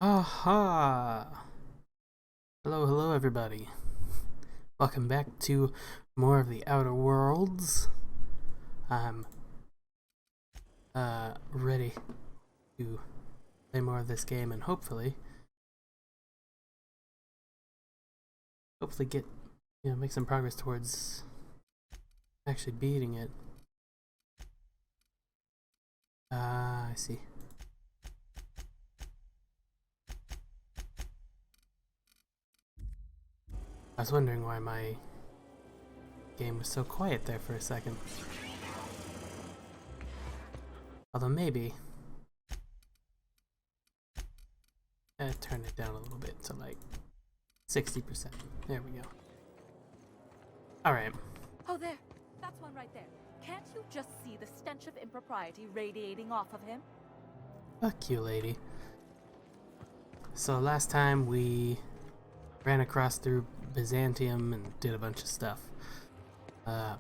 Aha! Hello, hello, everybody. Welcome back to more of the Outer Worlds. I'm ready to play more of this game and hopefully get make some progress towards actually beating it. I see. I was wondering why my game was so quiet there for a second. Although maybe turn it down a little bit to like 60%. There we go. Alright. Oh, there. That's one right there. Can't you just see the stench of impropriety radiating off of him? Fuck you, lady. So last time we ran across through Byzantium and did a bunch of stuff.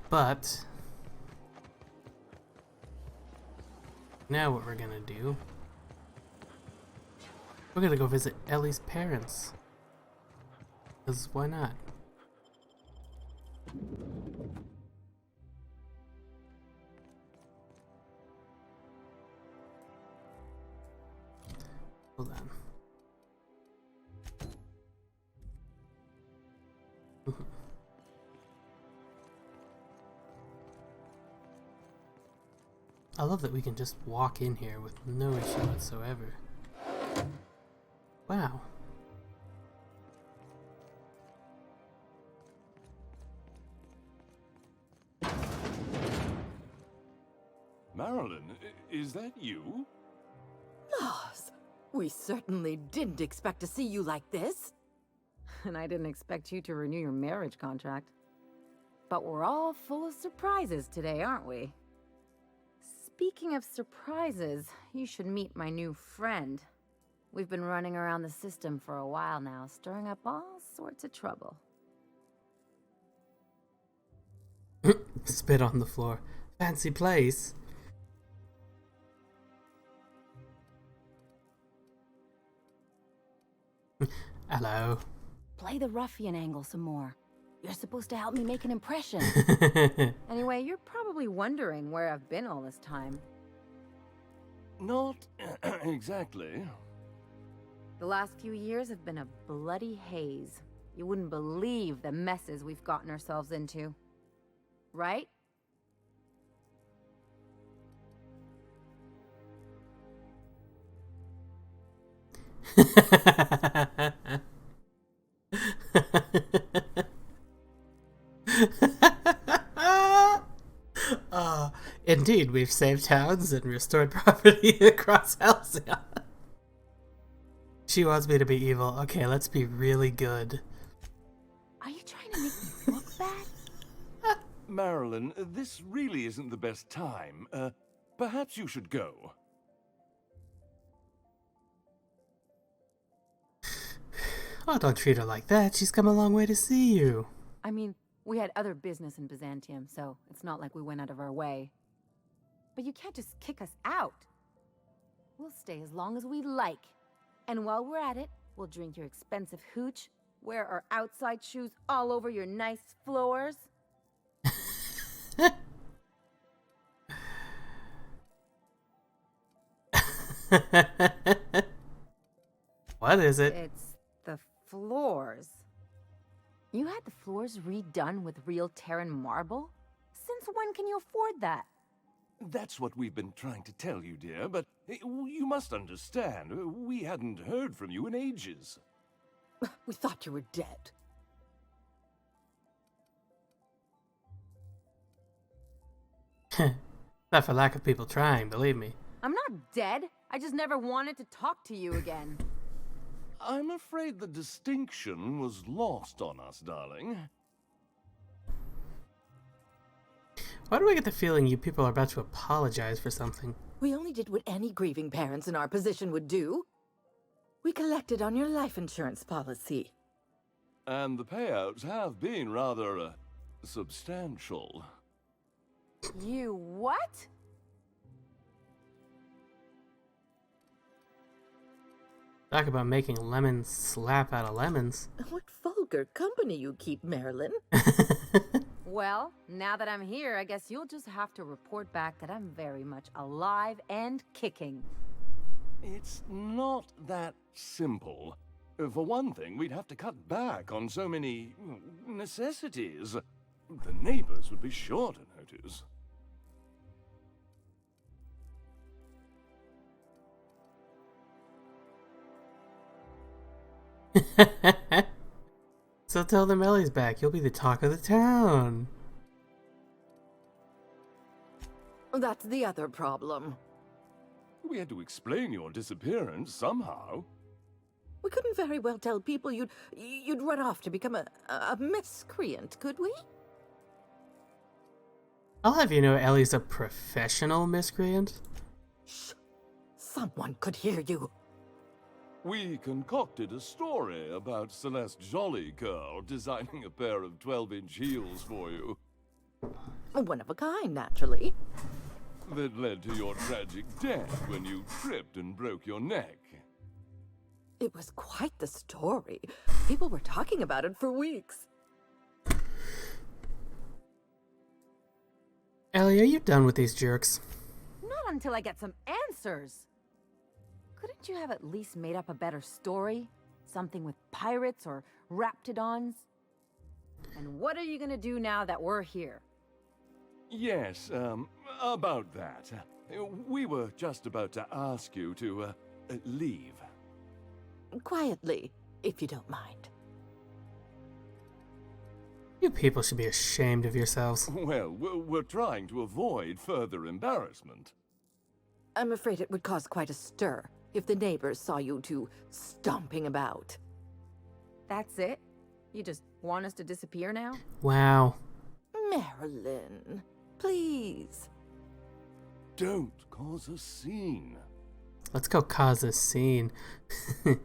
But now what we're gonna do, we're gonna go visit Ellie's parents. 'Cause why not? Hold on. I love that we can just walk in here with no issue whatsoever. Wow. Marilyn, is that you? Lars, we certainly didn't expect to see you like this. And I didn't expect you to renew your marriage contract. But we're all full of surprises today, aren't we? Speaking of surprises, you should meet my new friend. We've been running around the system for a while now, stirring up all sorts of trouble. Spit on the floor. Fancy place. Hello. Play the ruffian angle some more. You're supposed to help me make an impression. Anyway, you're probably wondering where I've been all this time. Not exactly. The last few years have been a bloody haze. You wouldn't believe the messes we've gotten ourselves into. Right? Indeed, we've saved towns and restored property across Halcyon. She wants me to be evil. Okay, let's be really good. Are you trying to make me look bad? Marilyn, this really isn't the best time. Perhaps you should go. Oh, don't treat her like that. She's come a long way to see you. I mean, we had other business in Byzantium, so it's not like we went out of our way. But you can't just kick us out. We'll stay as long as we like. And while we're at it, we'll drink your expensive hooch, wear our outside shoes all over your nice floors. What is it? It's the floors. You had the floors redone with real Terran marble? Since when can you afford that? That's what we've been trying to tell you, dear, but you must understand, we hadn't heard from you in ages. We thought you were dead. Not for lack of people trying, believe me. I'm not dead. I just never wanted to talk to you again. I'm afraid the distinction was lost on us, darling. Why do I get the feeling you people are about to apologize for something? We only did what any grieving parents in our position would do. We collected on your life insurance policy. And the payouts have been rather, substantial. You what? Talk about making lemons slap out of lemons. What vulgar company you keep, Marilyn. Well, now that I'm here, I guess you'll just have to report back that I'm very much alive and kicking. It's not that simple. For one thing, we'd have to cut back on so many necessities. The neighbors would be sure to notice. So tell them Ellie's back. You'll be the talk of the town. That's the other problem. We had to explain your disappearance somehow. We couldn't very well tell people you'd run off to become a miscreant, could we? I'll have you know Ellie's a professional miscreant. Shh! Someone could hear you. We concocted a story about Celeste Jollycurl designing a pair of 12-inch heels for you. One of a kind, naturally. That led to your tragic death when you tripped and broke your neck. It was quite the story. People were talking about it for weeks. Ellie, are you done with these jerks? Not until I get some answers. Couldn't you have at least made up a better story? Something with pirates or raptidons? And what are you gonna do now that we're here? Yes, about that. We were just about to ask you to, leave. Quietly, if you don't mind. You people should be ashamed of yourselves. Well, we're trying to avoid further embarrassment. I'm afraid it would cause quite a stir if the neighbors saw you two stomping about. That's it? You just want us to disappear now? Wow. Marilyn, please. Don't cause a scene. Let's go cause a scene. I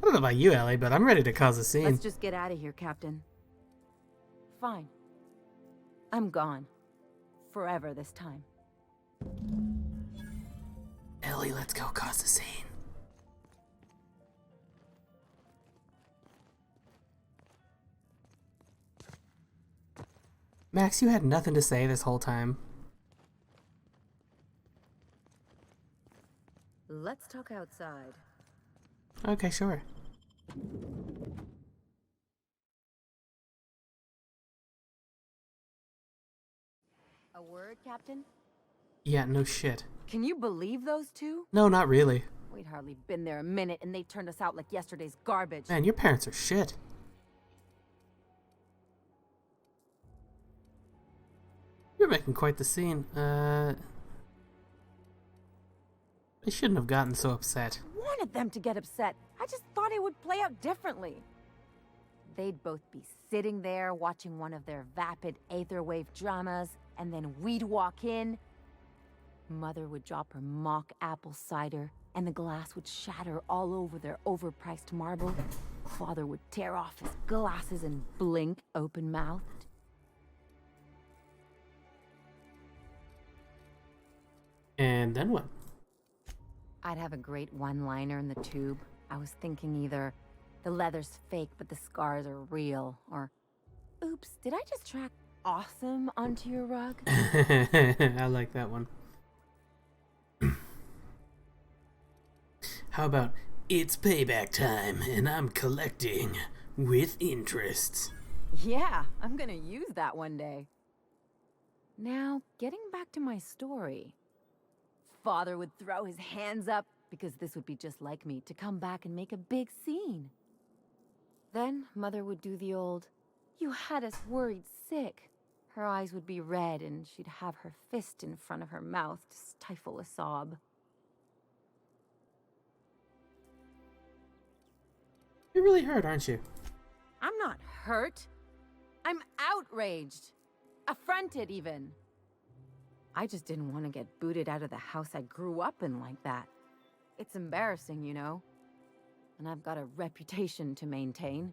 don't know about you, Ellie, but I'm ready to cause a scene. Let's just get out of here, Captain. Fine. I'm gone. Forever this time. Ellie, let's go cause a scene. Max, you had nothing to say this whole time. Let's talk outside. Okay, sure. A word, Captain? Yeah, no shit. Can you believe those two? No, not really. We'd hardly been there a minute and they turned us out like yesterday's garbage. Man, your parents are shit. You're making quite the scene. They shouldn't have gotten so upset. Wanted them to get upset. I just thought it would play out differently. They'd both be sitting there watching one of their vapid aetherwave dramas, and then we'd walk in. Mother would drop her mock apple cider, and the glass would shatter all over their overpriced marble. Father would tear off his glasses and blink open-mouthed. And then what? I'd have a great one-liner in the tube. I was thinking either, the leather's fake but the scars are real, or, oops, did I just track awesome onto your rug? I like that one. How about, it's payback time and I'm collecting with interest. Yeah, I'm gonna use that one day. Now, getting back to my story. Father would throw his hands up, because this would be just like me, to come back and make a big scene. Then Mother would do the old, "You had us worried sick." Her eyes would be red and she'd have her fist in front of her mouth to stifle a sob. You're really hurt, aren't you? I'm not hurt. I'm outraged. Affronted, even. I just didn't want to get booted out of the house I grew up in like that. It's embarrassing, you know. And I've got a reputation to maintain.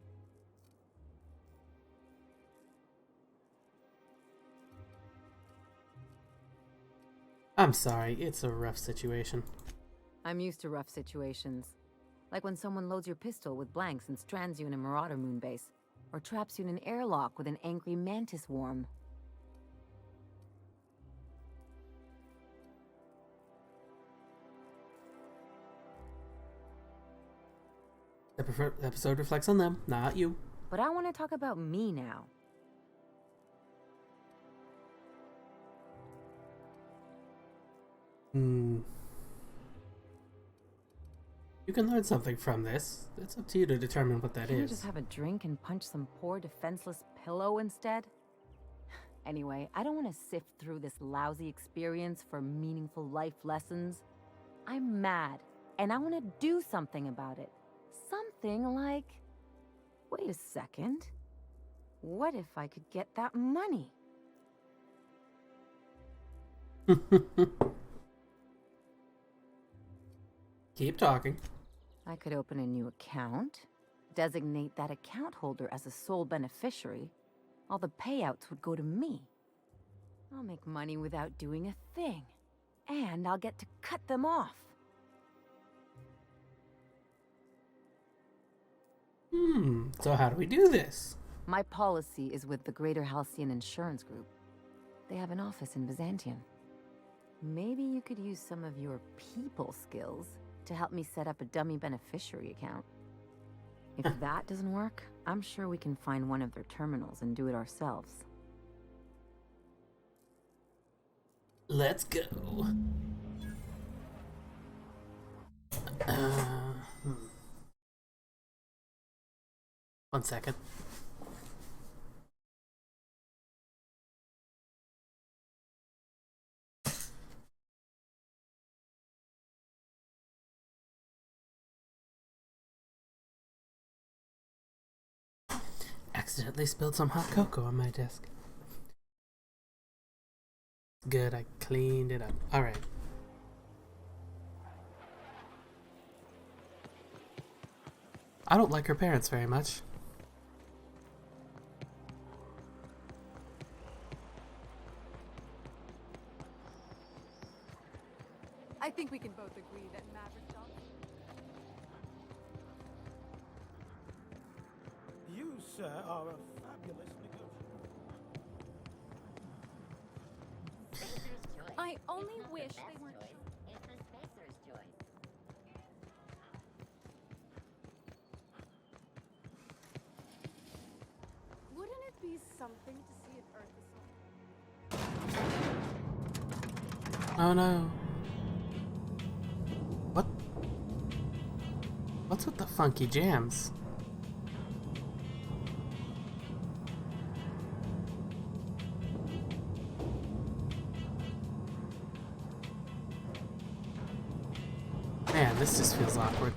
I'm sorry, it's a rough situation. I'm used to rough situations. Like when someone loads your pistol with blanks and strands you in a Marauder moonbase, or traps you in an airlock with an angry mantis worm. The episode reflects on them, not you. But I want to talk about me now. You can learn something from this. It's up to you to determine what that Can I is. just have a drink and punch some poor defenseless pillow instead? Anyway, I don't want to sift through this lousy experience for meaningful life lessons. I'm mad, and I want to do something about it. Something like... Wait a second. What if I could get that money? Keep talking. I could open a new account, designate that account holder as a sole beneficiary. All the payouts would go to me. I'll make money without doing a thing. And I'll get to cut them off. So how do we do this? My policy is with the Greater Halcyon Insurance Group. They have an office in Byzantium. Maybe you could use some of your people skills to help me set up a dummy beneficiary account. If that doesn't work, I'm sure we can find one of their terminals and do it ourselves. Let's go. One second. Accidentally spilled some hot cocoa on my desk. Good, I cleaned it up. Alright. I don't like her parents very much. I think we can both agree that Maverick Johnson... You, sir, are a fabulous negotiator. I only wish they weren't... Wouldn't it be something to see if Earth is... Oh no. What? What's with the funky jams? Man, this just feels awkward.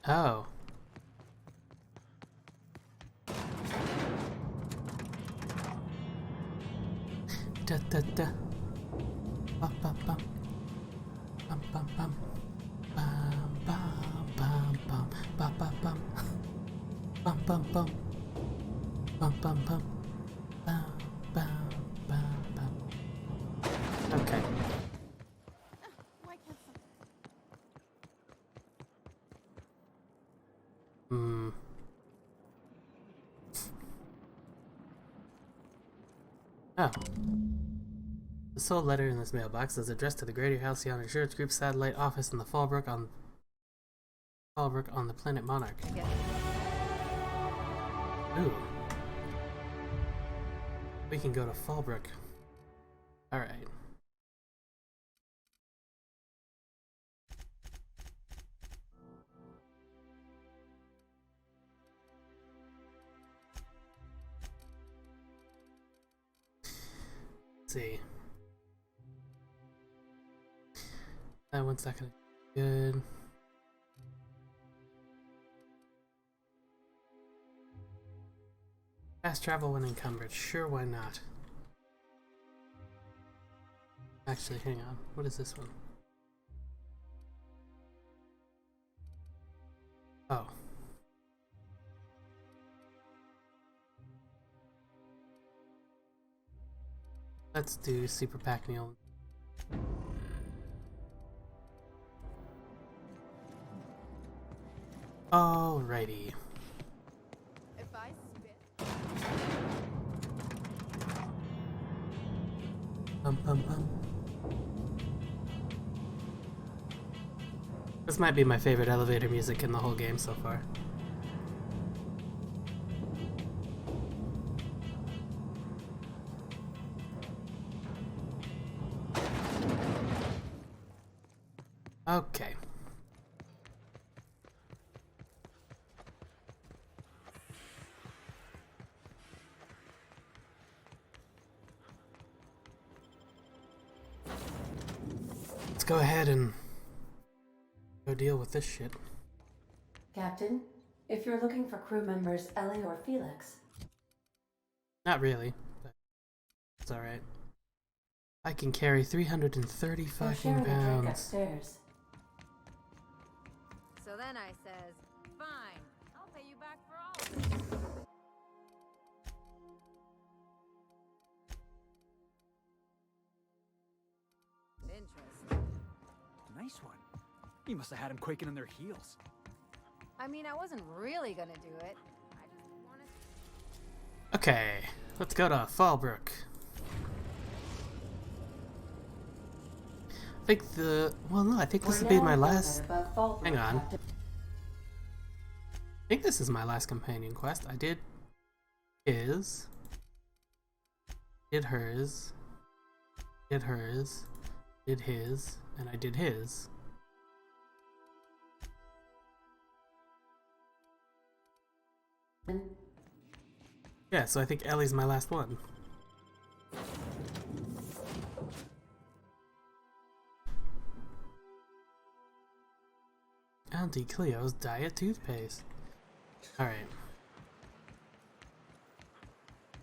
Oh. Da da da. Bum bum bum. Bum bum bum. Bum bum bum bum. Bum bum bum. Bum bum bum. Bum bum bum. Bum bum bum bum. Okay. Why can't some... Oh. The sole letter in this mailbox is addressed to the Greater Halcyon Insurance Group satellite office in the Fallbrook on the planet Monarch. Yeah. Ooh. We can go to Fallbrook. Alright. Let's see. That one's not gonna be good. Fast travel when encumbered. Sure, why not? Actually, hang on. What is this one? Oh. Let's do Super Pack Neil. Alrighty. If I spit. Bum, bum, bum. This might be my favorite elevator music in the whole game so far. Okay. Let's go ahead and go deal with this shit. Captain, if you're looking for crew members Ellie or Felix, Not really, but it's alright. I can carry 330 they're fucking sharing a drink pounds. upstairs. So then I says, fine, I'll pay you back for all of this. Interesting. Nice one. You must have had them quaking in their heels. I mean, I wasn't really gonna do it. I just wanted. Okay, let's go to Fallbrook. I think I think this We're would be now my unfolded last. above Fallbrook, Hang on. Captain. I think this is my last companion quest. I did his, did hers, did hers, did his, and I did his. Yeah, so I think Ellie's my last one. Auntie Cleo's diet toothpaste. Alright.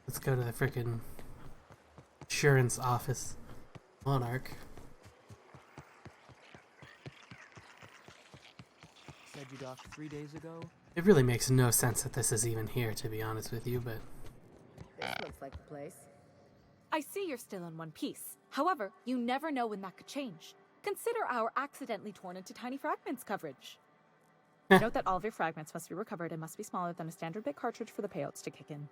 Let's go to the frickin' insurance office. Monarch. Said you docked 3 days ago? It really makes no sense that this is even here, to be honest with you, but... This looks like the place. I see you're still in one piece. However, you never know when that could change. Consider our accidentally torn into tiny fragments coverage. Note that all of your fragments must be recovered and must be smaller than a standard bit cartridge for the payouts to kick in.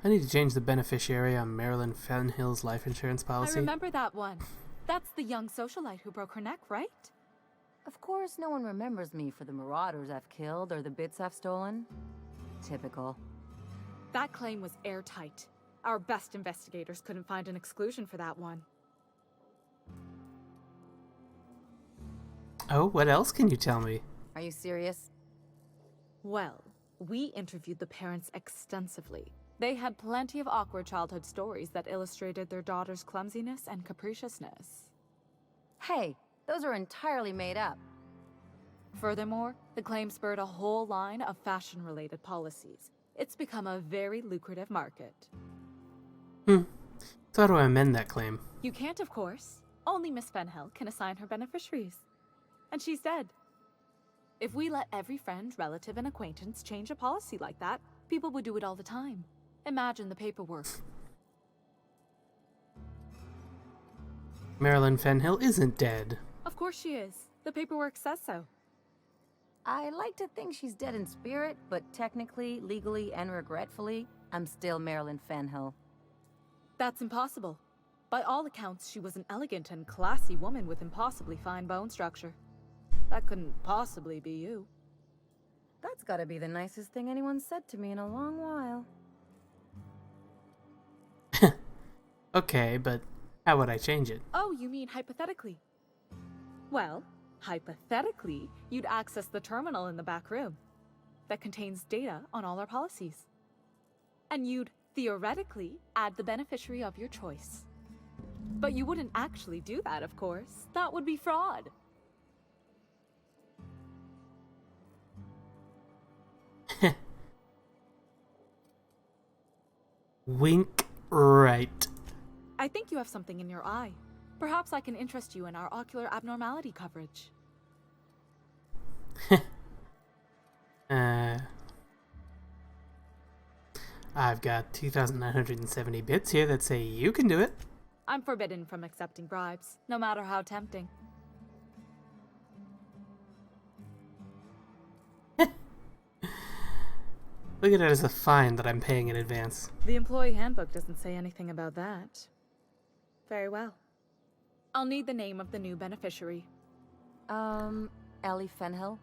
I need to change the beneficiary on Marilyn Fenhill's life insurance policy. I remember that one. That's the young socialite who broke her neck, right? Of course, no one remembers me for the marauders I've killed or the bits I've stolen. Typical. That claim was airtight. Our best investigators couldn't find an exclusion for that one. Oh, what else can you tell me? Are you serious? Well, we interviewed the parents extensively. They had plenty of awkward childhood stories that illustrated their daughter's clumsiness and capriciousness. Hey, those are entirely made up. Furthermore, the claim spurred a whole line of fashion-related policies. It's become a very lucrative market. So how do I amend that claim? You can't, of course. Only Miss Fenhill can assign her beneficiaries. And she's dead. If we let every friend, relative, and acquaintance change a policy like that, people would do it all the time. Imagine the paperwork. Marilyn Fenhill isn't dead. Of course she is. The paperwork says so. I like to think she's dead in spirit, but technically, legally, and regretfully, I'm still Marilyn Fenhill. That's impossible. By all accounts, she was an elegant and classy woman with impossibly fine bone structure. That couldn't possibly be you. That's gotta be the nicest thing anyone's said to me in a long while. Okay, but how would I change it? Oh, you mean hypothetically? Well, hypothetically, you'd access the terminal in the back room that contains data on all our policies. And you'd, theoretically, add the beneficiary of your choice. But you wouldn't actually do that, of course. That would be fraud. Wink right. I think you have something in your eye. Perhaps I can interest you in our ocular abnormality coverage. I've got 2,970 bits here that say you can do it. I'm forbidden from accepting bribes, no matter how tempting. Look at it as a fine that I'm paying in advance. The employee handbook doesn't say anything about that. Very well. I'll need the name of the new beneficiary. Ellie Fenhill?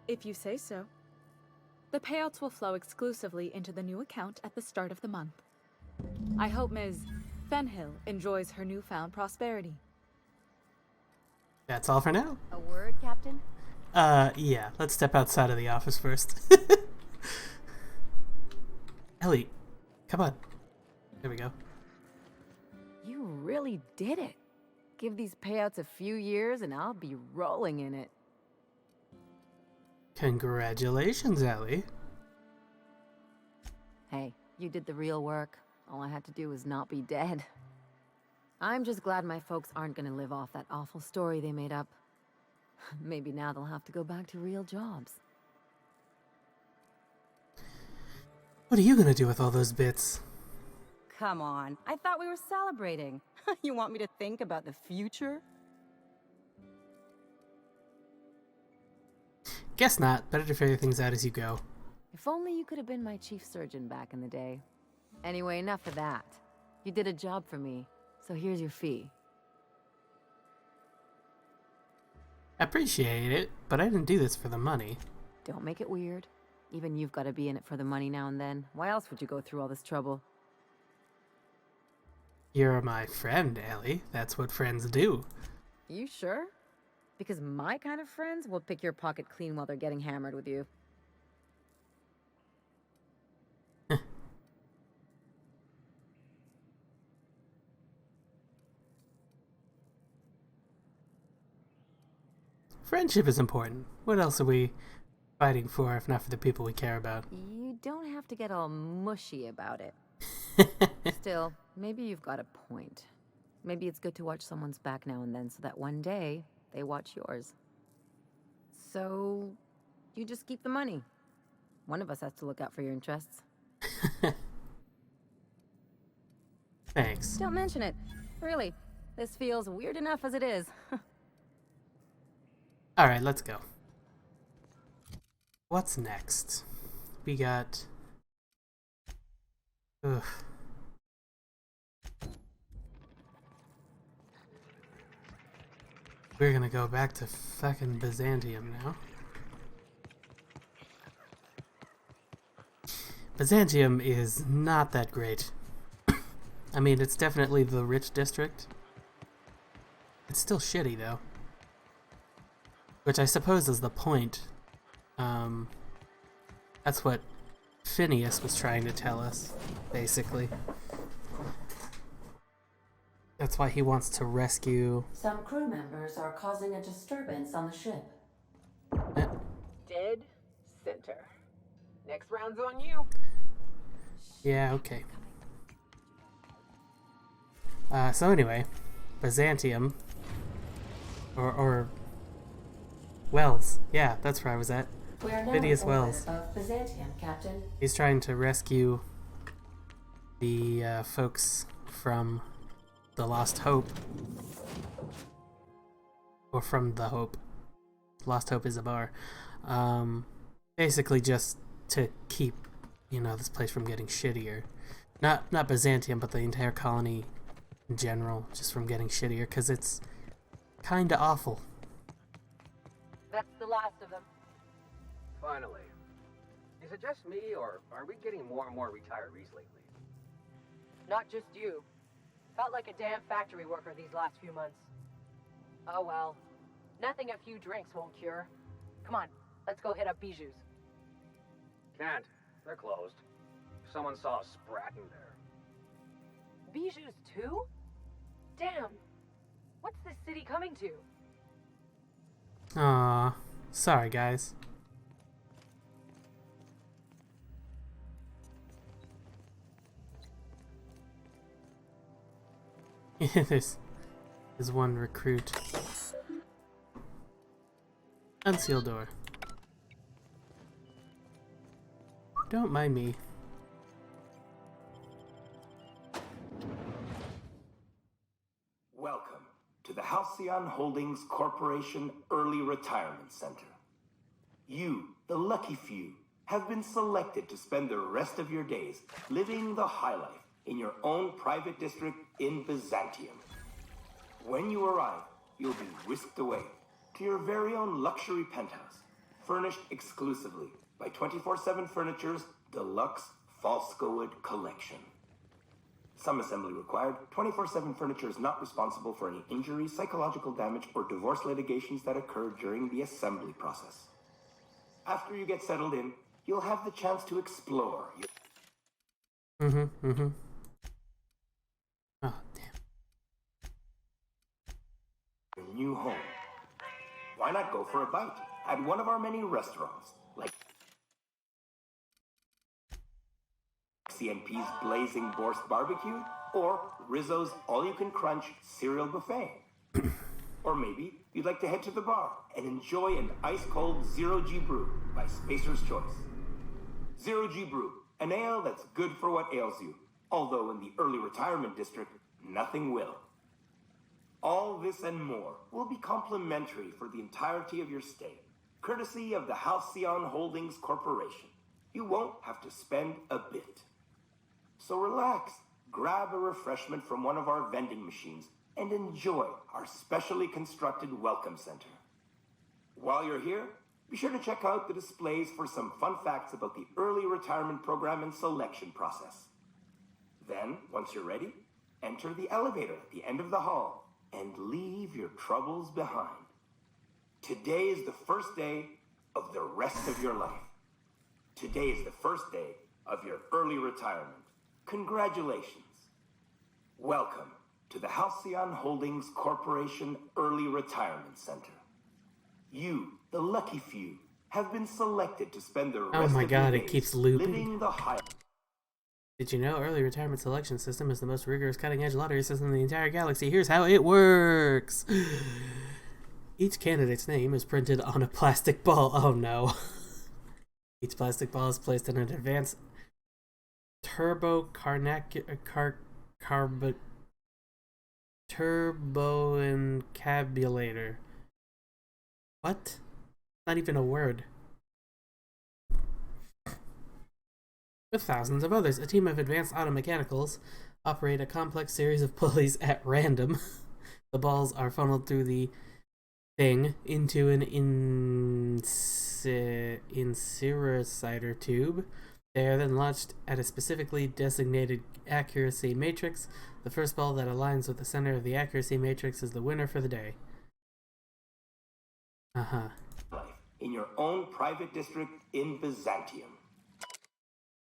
If you say so. The payouts will flow exclusively into the new account at the start of the month. I hope Ms. Fenhill enjoys her newfound prosperity. That's all for now. A word, Captain? Yeah, let's step outside of the office first. Ellie, come on. There we go. You really did it. Give these payouts a few years and I'll be rolling in it. Congratulations, Ellie. Hey, you did the real work. All I had to do was not be dead. I'm just glad my folks aren't gonna live off that awful story they made up. Maybe now they'll have to go back to real jobs. What are you gonna do with all those bits? Come on, I thought we were celebrating. You want me to think about the future? Guess not. Better to figure things out as you go. If only you could have been my chief surgeon back in the day. Anyway, enough of that. You did a job for me, so here's your fee. Appreciate it, but I didn't do this for the money. Don't make it weird. Even you've got to be in it for the money now and then. Why else would you go through all this trouble? You're my friend, Ellie. That's what friends do. You sure? Because my kind of friends will pick your pocket clean while they're getting hammered with you. Friendship is important. What else are we fighting for if not for the people we care about? You don't have to get all mushy about it. Still, maybe you've got a point. Maybe it's good to watch someone's back now and then so that one day they watch yours. So, you just keep the money. One of us has to look out for your interests. Thanks. Don't mention it. Really, this feels weird enough as it is. Alright, let's go. What's next? We got... Ugh. We're gonna go back to fucking Byzantium now. Byzantium is not that great. I mean, it's definitely the rich district. It's still shitty, though. Which I suppose is the point. That's what Phineas was trying to tell us, basically. That's why he wants to rescue... Some crew members are causing a disturbance on the ship. Dead center. Next round's on you. Yeah, okay. So anyway, Byzantium, or Wells. Yeah, that's where I was at. We are now Phineas in orbit Wells. of Byzantium, Captain. He's trying to rescue the folks from the Lost Hope. Or from the Hope. Lost Hope is a bar. Basically just to keep, you know, this place from getting shittier. Not Byzantium, but the entire colony in general, just from getting shittier, because it's kinda awful. That's the last of them. Finally. Is it just me, or are we getting more and more retirees lately? Not just you. Felt like a damn factory worker these last few months. Oh well. Nothing a few drinks won't cure. Come on, let's go hit up Bijou's. Can't. They're closed. Someone saw a sprat in there. Bijou's too? Damn. What's this city coming to? Aww. Sorry, guys. There's one recruit. Unsealed door. Don't mind me. Halcyon Holdings Corporation Early Retirement Center. You, the lucky few, have been selected to spend the rest of your days living the high life in your own private district in Byzantium. When you arrive, you'll be whisked away to your very own luxury penthouse, furnished exclusively by 24/7 Furniture's deluxe Falscowood collection. Some assembly required. 24/7 Furniture is not responsible for any injury, psychological damage, or divorce litigations that occur during the assembly process. After you get settled in, you'll have the chance to explore. Oh, damn. Your new home. Why not go for a bite at one of our many restaurants, like CNP's Blazing Borscht Barbecue or Rizzo's All-You-Can-Crunch Cereal Buffet? Or maybe you'd like to head to the bar and enjoy an ice-cold Zero-G Brew by Spacer's Choice. Zero-G Brew, an ale that's good for what ails you, although in the early retirement district, nothing will. All this and more will be complimentary for the entirety of your stay, courtesy of the Halcyon Holdings Corporation. You won't have to spend a bit. So relax, grab a refreshment from one of our vending machines, and enjoy our specially constructed welcome center. While you're here, be sure to check out the displays for some fun facts about the early retirement program and selection process. Then, once you're ready, enter the elevator at the end of the hall and leave your troubles behind. Today is the first day of the rest of your life. Today is the first day of your early retirement. Congratulations. Welcome to the Halcyon Holdings Corporation Early Retirement Center. You, the lucky few, have been selected to spend the rest Oh my of god, your it days keeps looping. living the high. Did you know early retirement selection system is the most rigorous cutting-edge lottery system in the entire galaxy? Here's how it works. Each candidate's name is printed on a plastic ball. Oh no. Each plastic ball is placed in an advanced turboencabulator. What? Not even a word. With thousands of others, a team of advanced automechanicals operate a complex series of pulleys at random. The balls are funneled through the thing into an insirucider tube. They are then launched at a specifically designated accuracy matrix. The first ball that aligns with the center of the accuracy matrix is the winner for the day. In your own private district in Byzantium.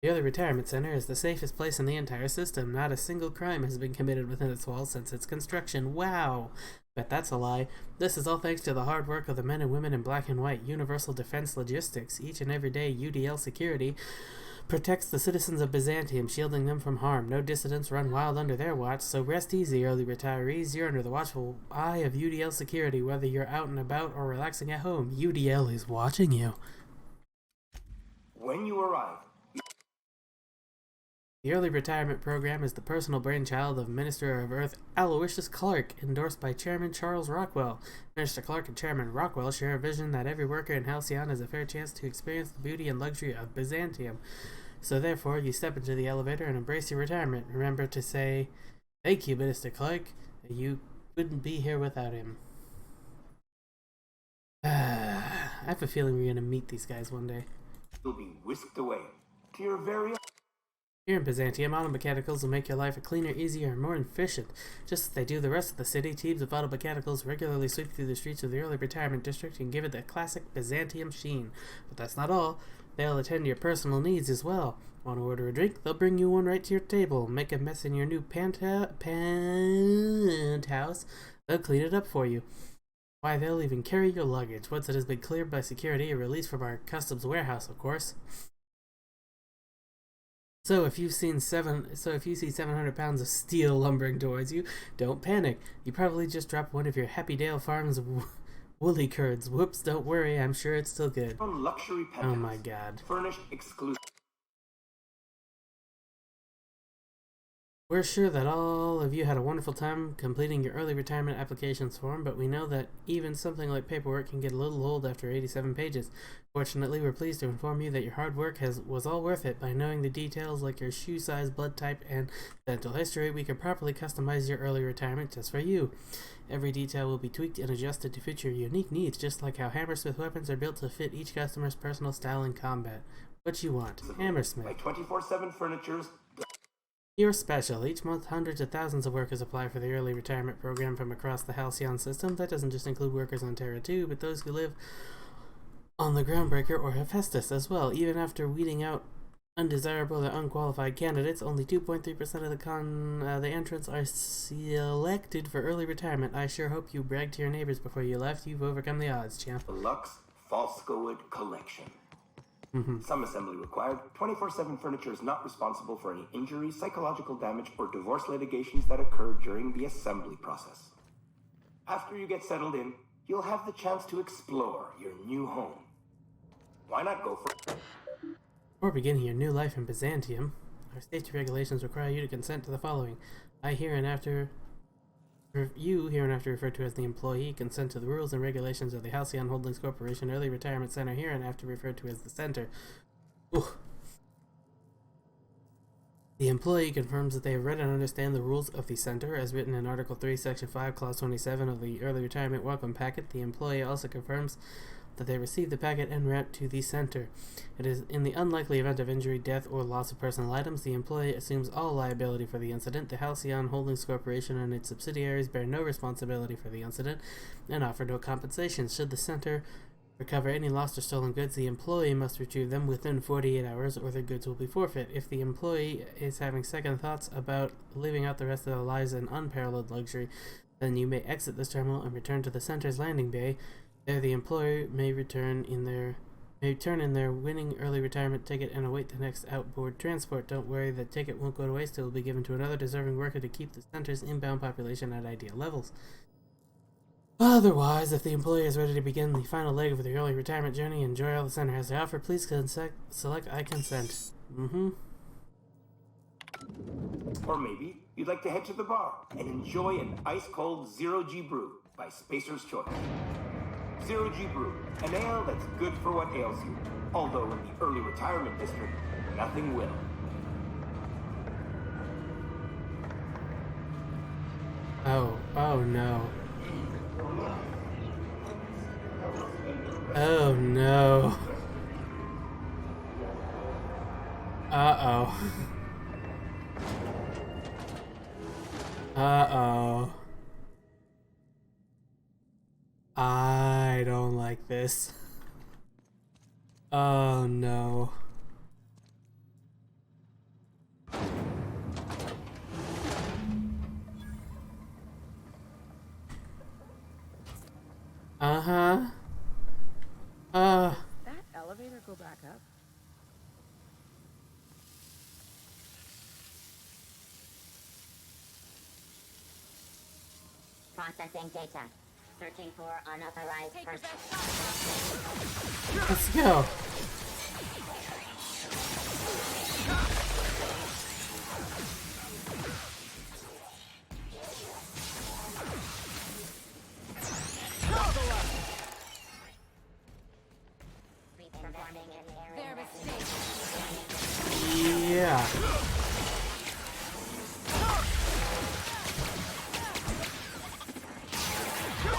The Early Retirement Center is the safest place in the entire system. Not a single crime has been committed within its walls since its construction. Wow! Bet that's a lie. This is all thanks to the hard work of the men and women in black and white Universal Defense Logistics. Each and every day, UDL Security protects the citizens of Byzantium, shielding them from harm. No dissidents run wild under their watch, so rest easy, early retirees. You're under the watchful eye of UDL Security, whether you're out and about or relaxing at home. UDL is watching you. When you arrive, the Early Retirement Program is the personal brainchild of Minister of Earth Aloysius Clark, endorsed by Chairman Charles Rockwell. Minister Clark and Chairman Rockwell share a vision that every worker in Halcyon has a fair chance to experience the beauty and luxury of Byzantium. So therefore, you step into the elevator and embrace your retirement. Remember to say, "Thank you, Minister Clark. You couldn't be here without him." I have a feeling we're going to meet these guys one day. you'll be whisked away to your very own. Here in Byzantium, automechanicals will make your life a cleaner, easier, and more efficient. Just as they do the rest of the city, teams of automechanicals regularly sweep through the streets of the early retirement district and give it the classic Byzantium sheen. But that's not all. They'll attend to your personal needs as well. Want to order a drink? They'll bring you one right to your table. Make a mess in your new penthouse? They'll clean it up for you. Why, they'll even carry your luggage. Once it has been cleared by security and released from our customs warehouse, of course. So if you see 700 pounds of steel lumbering towards you, don't panic. You probably just dropped one of your Happy Dale Farms woolly curds. Whoops, don't worry, I'm sure it's still good. Luxury Oh my god. Furnished exclusive. We're sure that all of you had a wonderful time completing your early retirement applications form, but we know that even something like paperwork can get a little old after 87 pages. Fortunately, we're pleased to inform you that your hard work was all worth it. By knowing the details like your shoe size, blood type, and dental history, we can properly customize your early retirement just for you. Every detail will be tweaked and adjusted to fit your unique needs, just like how Hammersmith weapons are built to fit each customer's personal style in combat. What you want? Hammersmith. By 24/7 Furniture's You're special. Each month, hundreds of thousands of workers apply for the early retirement program from across the Halcyon system. That doesn't just include workers on Terra 2, but those who live on the Groundbreaker or Hephaestus as well. Even after weeding out undesirable or unqualified candidates, only 2.3% of the entrants are selected for early retirement. I sure hope you bragged to your neighbors before you left. You've overcome the odds, champ. Lux Falscowood Collection. Some assembly required. 24/7 Furniture is not responsible for any injuries, psychological damage, or divorce litigations that occur during the assembly process. After you get settled in, you'll have the chance to explore your new home. Why not go for... Before beginning your new life in Byzantium, our safety regulations require you to consent to the following. You, hereinafter referred to as the employee, consent to the rules and regulations of the Halcyon Holdings Corporation Early Retirement Center, hereinafter referred to as the Center. Ooh. The employee confirms that they have read and understand the rules of the Center, as written in Article 3, Section 5, Clause 27 of the Early Retirement Welcome Packet. The employee also confirms that they received the packet en route to the Center. It is in the unlikely event of injury, death, or loss of personal items, the employee assumes all liability for the incident. The Halcyon Holdings Corporation and its subsidiaries bear no responsibility for the incident and offer no compensation. Should the Center recover any lost or stolen goods, the employee must retrieve them within 48 hours or their goods will be forfeit. If the employee is having second thoughts about living out the rest of their lives in unparalleled luxury, then you may exit this terminal and return to the Center's landing bay. There, the employer may turn in their winning early retirement ticket and await the next outboard transport. Don't worry, the ticket won't go to waste. It will be given to another deserving worker to keep the Center's inbound population at ideal levels. Otherwise, if the employee is ready to begin the final leg of the early retirement journey and enjoy all the Center has to offer, please select I consent. Or maybe you'd like to head to the bar and enjoy an ice-cold Zero-G brew by Spacer's Choice. Zero-G Brew, an ale that's good for what ails you. Although in the early retirement district, nothing will. Oh no. Oh no. Uh-oh. Uh-oh. I don't like this. Oh no. That elevator go back up? Processing data. Searching for unauthorized persons. Let's go. Yeah.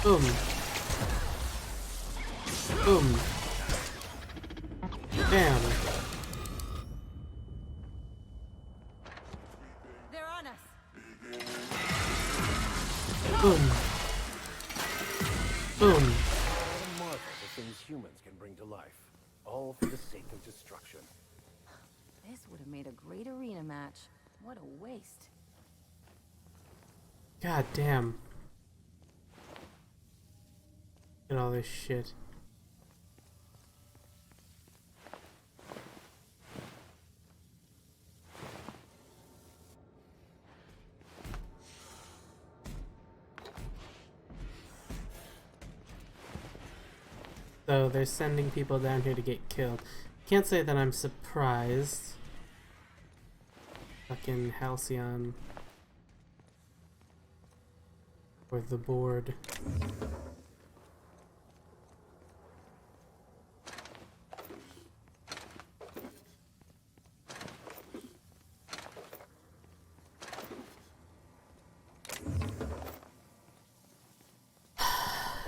Boom. Boom. Bam. They're on us. Boom. Boom. What a marvel the things humans can bring to life, all for the sake of destruction. This would have made a great arena match. What a waste. God damn. Look at all this shit. So they're sending people down here to get killed. Can't say that I'm surprised. Fucking Halcyon Or the board.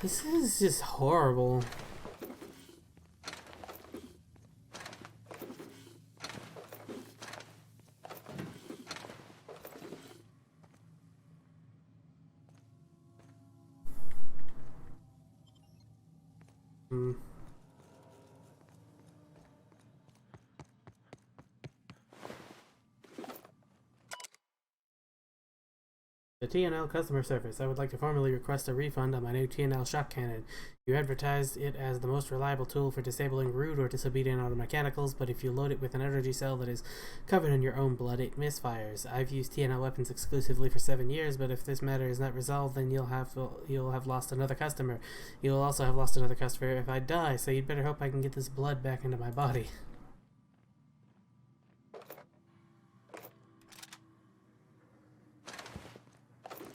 This is just horrible. The TNL customer service. I would like to formally request a refund on my new TNL shock cannon. You advertised it as the most reliable tool for disabling rude or disobedient automechanicals, but if you load it with an energy cell that is covered in your own blood, it misfires. I've used TNL weapons exclusively for 7 years, but if this matter is not resolved, then you'll have lost another customer. You'll also have lost another customer if I die, so you'd better hope I can get this blood back into my body.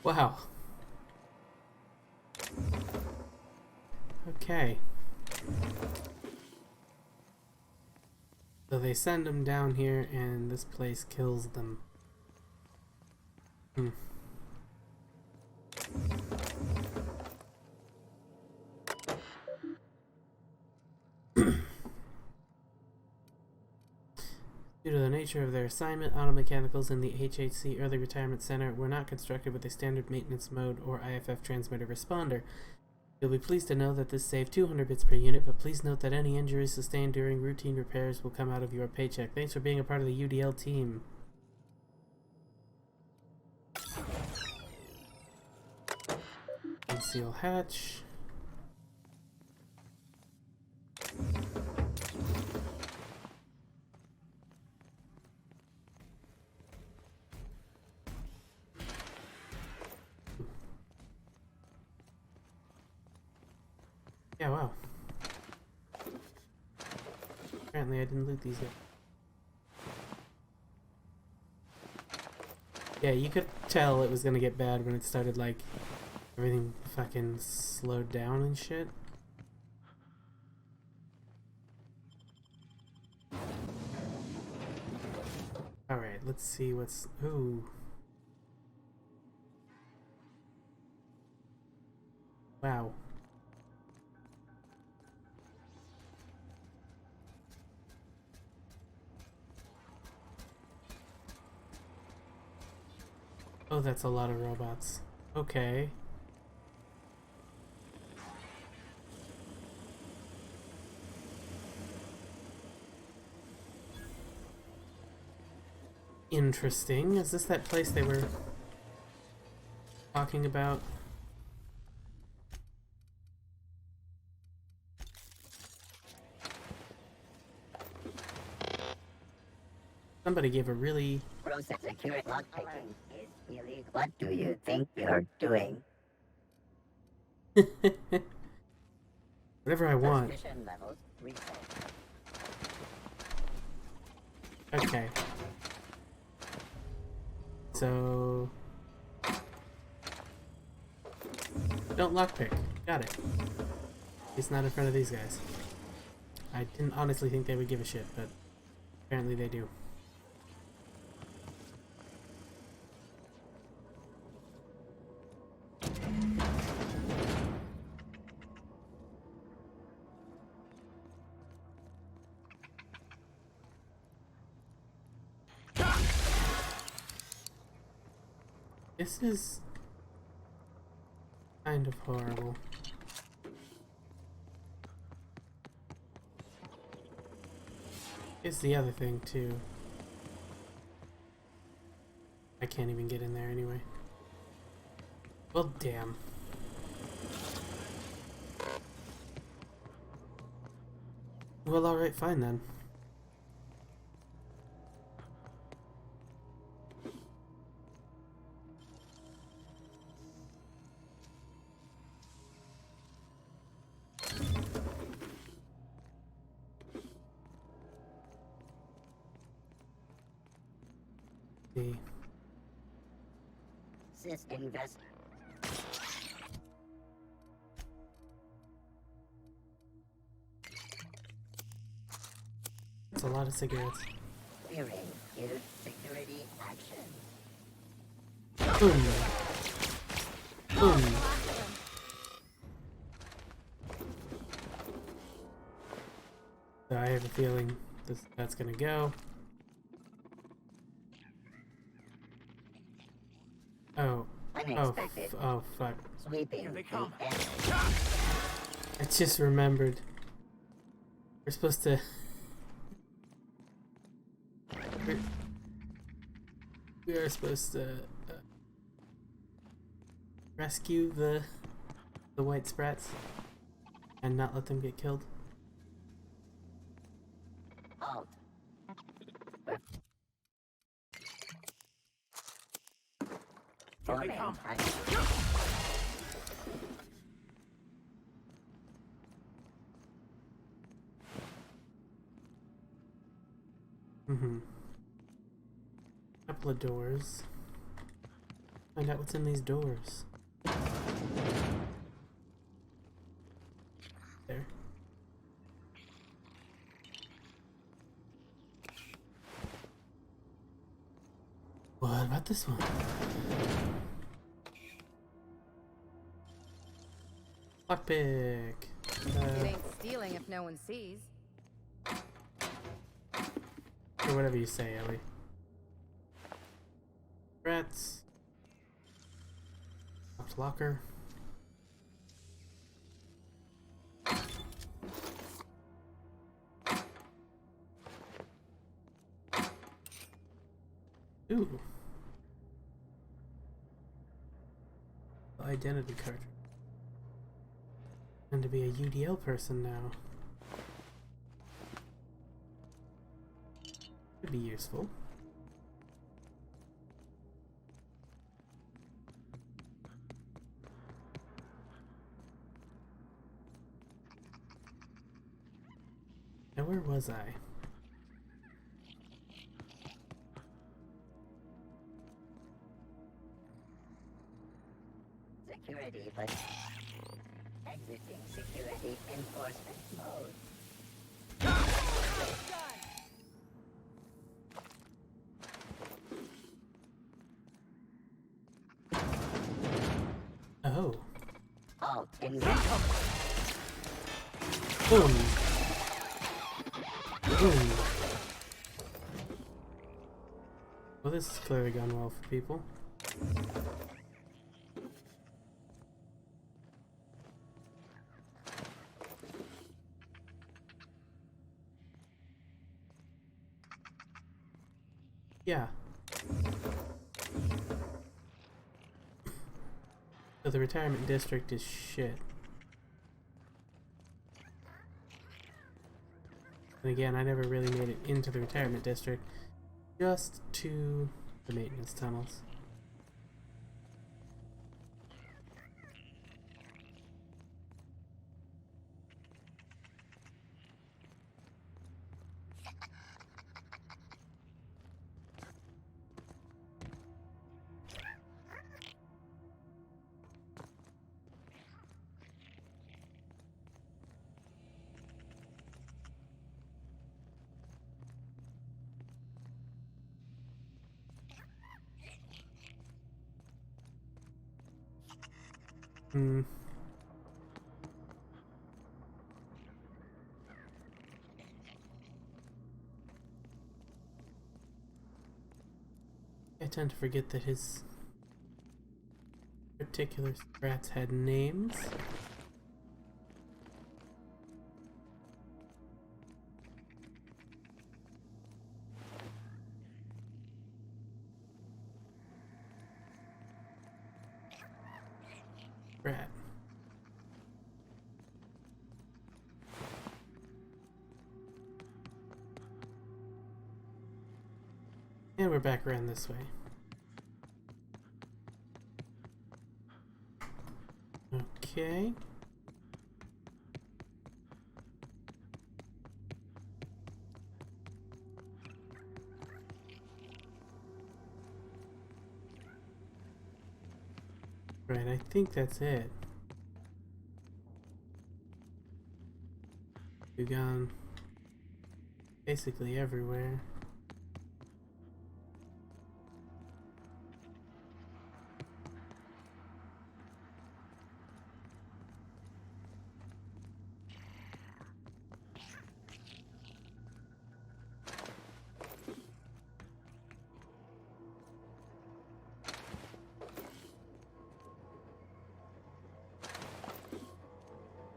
Wow. Okay. So they send them down here and this place kills them. Due to the nature of their assignment, automechanicals in the HHC Early Retirement Center were not constructed with a standard maintenance mode or IFF transmitter responder. You'll be pleased to know that this saved 200 bits per unit, but please note that any injuries sustained during routine repairs will come out of your paycheck. Thanks for being a part of the UDL team. Conceal hatch. Yeah, wow. Apparently I didn't loot these yet. Yeah, you could tell it was gonna get bad when it started, like, everything fucking slowed down and shit. Alright, let's see what's... Ooh. Wow. Oh, that's a lot of robots. Okay. Interesting. Is this that place they were talking about? Somebody gave a really... Process accurate lockpicking is illegal. What do you think you're doing? Whatever I want. Suspicion levels reset. Okay. So... Don't lockpick. Got it. It's not in front of these guys. I didn't honestly think they would give a shit, but apparently they do. This is kind of horrible. It's the other thing too. I can't even get in there anyway. Well, damn. Well, alright, fine then. Sys investment. That's a lot of cigarettes. Fearing huge security action. Boom. Boom. So I have a feeling that's gonna go. Oh. Unexpected. Oh, fuck. Sweeping. Here they come. I just remembered. We're supposed to... We are supposed to rescue the white sprats and not let them get killed. Halt. Here they come. Couple of doors. Find out what's in these doors. There. What about this one? Lockpick. It ain't stealing if no one sees. Or whatever you say, Ellie. Rats. Locked locker. Ooh. Identity card. And to be a UDL person now. Could be useful. Now where was I? Security, but exiting security enforcement mode. Oh. Halt. Boom. Boom. Well, this has clearly gone well for people. Yeah. So the retirement district is shit. And again, I never really made it into the retirement district, just to the maintenance tunnels. I tend to forget that his particular sprats had names. Sprat. And we're back around this way. Okay. Right, I think that's it. Gone. basically everywhere.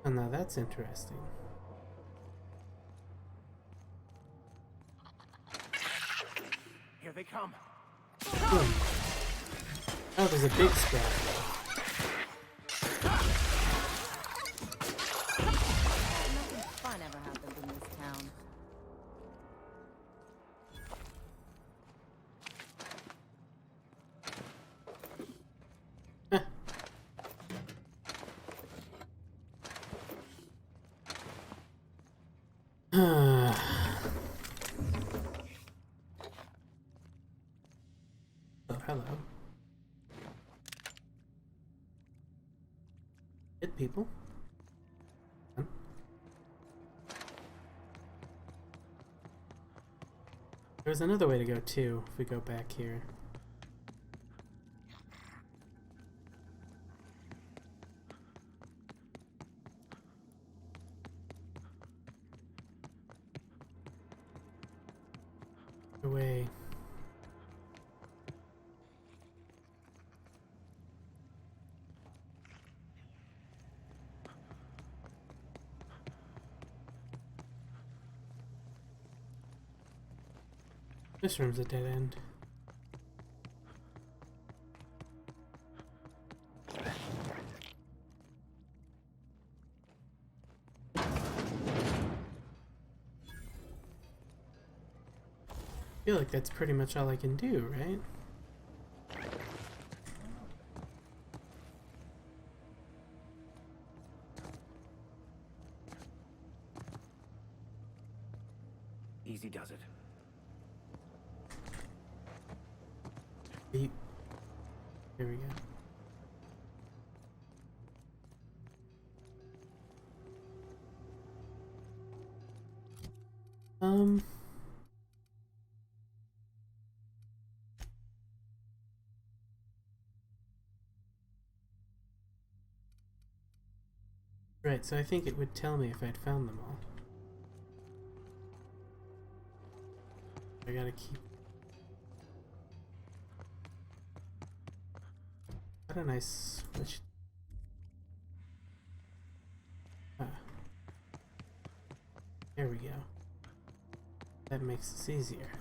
Oh, now that's interesting. Here they come. Oh, there's a big sprout. Nothing fun ever happens in this town. Oh, hello. Good people. There's another way to go too, if we go back here. Away. This room's a dead end. I feel like that's pretty much all I can do, right? Easy does it. Beep. Here we go. Right, so I think it would tell me if I'd found them all. I gotta keep... Why don't I switch... Ah. There we go. That makes this easier.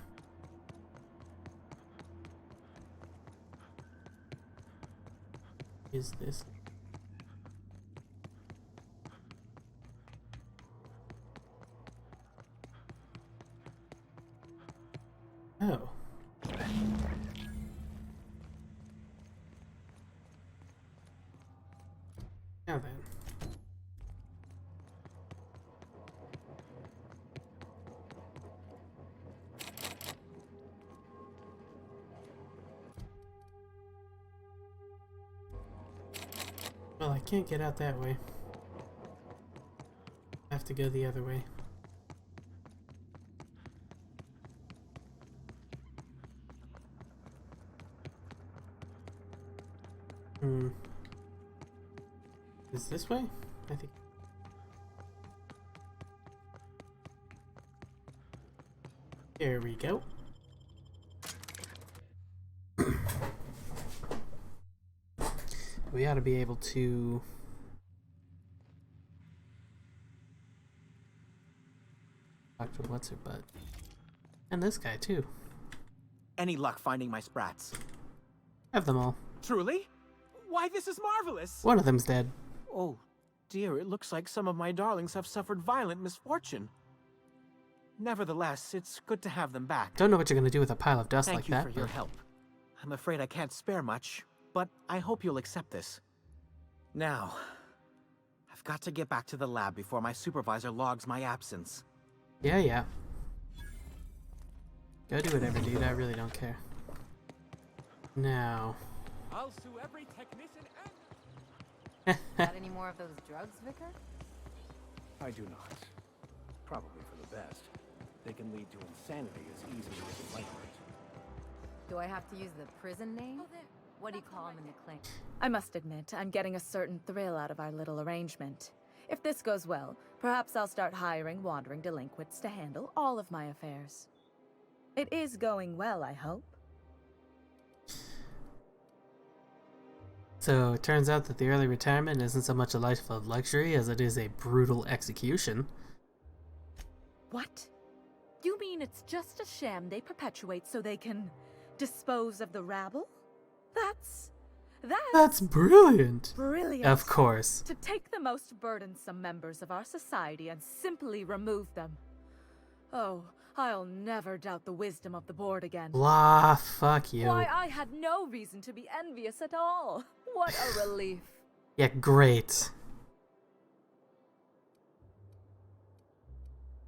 Is this... Oh. Now then. Well, I can't get out that way. I have to go the other way. Is this way? I think. There we go. We ought to be able to... talk to what's her butt. And this guy too. Any luck finding my sprats? Have them all. Truly? Why, this is marvelous! One of them's dead. Oh, dear, it looks like some of my darlings have suffered violent misfortune. Nevertheless, it's good to have them back. Don't know what you're gonna do with a pile of dust like that. Thank you for your help. I'm afraid I can't spare much, but I hope you'll accept this. Now, I've got to get back to the lab before my supervisor logs my absence. Yeah. Go do whatever, dude. I really don't care. Now... I'll sue every technician Got any more of those drugs, Vicar? I do not. Probably for the best. They can lead to insanity as easily as enlightenment. Do I have to use the prison name? What do you call them in the claim? I must admit, I'm getting a certain thrill out of our little arrangement. If this goes well, perhaps I'll start hiring wandering delinquents to handle all of my affairs. It is going well, I hope. So it turns out that the early retirement isn't so much a life of luxury as it is a brutal execution. What? You mean it's just a sham they perpetuate so they can dispose of the rabble? That's brilliant! Brilliant. Of course. To take the most burdensome members of our society and simply remove them. Oh, I'll never doubt the wisdom of the board again. Blah, fuck you. Why, I had no reason to be envious at all. What a relief. Yeah, great.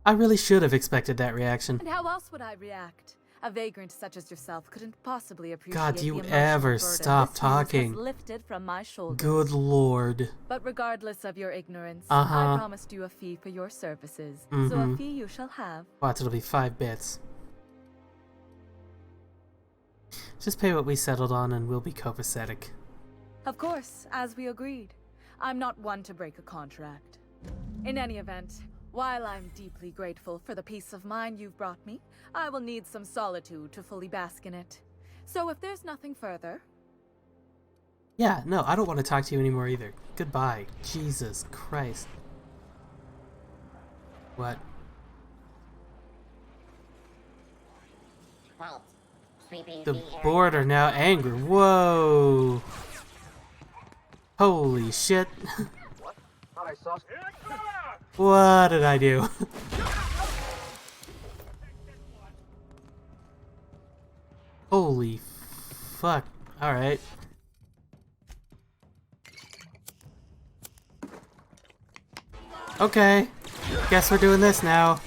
I really should have expected that reaction. And how else would I react? A vagrant such as yourself couldn't possibly appreciate God, do the you emotional ever burden stop this news talking? has lifted from my shoulders. Good lord. But regardless of your ignorance, Uh-huh. I promised you a fee for your services. So a fee you shall have. Watch, it'll be 5 bits. Just pay what we settled on and we'll be copacetic. Of course, as we agreed. I'm not one to break a contract. In any event, while I'm deeply grateful for the peace of mind you've brought me, I will need some solitude to fully bask in it. So if there's nothing further... Yeah, no, I don't want to talk to you anymore either. Goodbye. Jesus Christ. What? Halt. Sweeping The the area. board are now angry. Whoa. Holy shit. What? Thought I saw. What did I do? Holy fuck. Alright. Okay. Guess we're doing this now.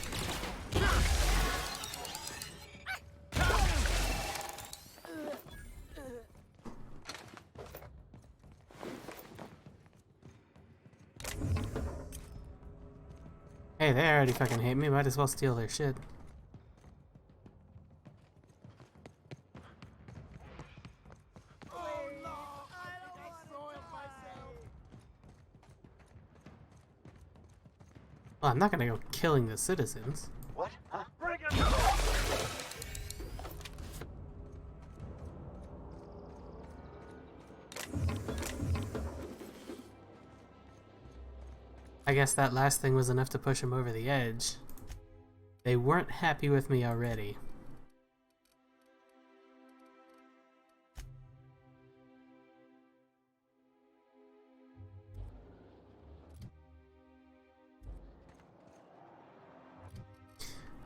Hey, they already fucking hate me. Might as well steal their shit. Well, I'm not gonna go killing the citizens. What? Huh? I guess that last thing was enough to push them over the edge. They weren't happy with me already.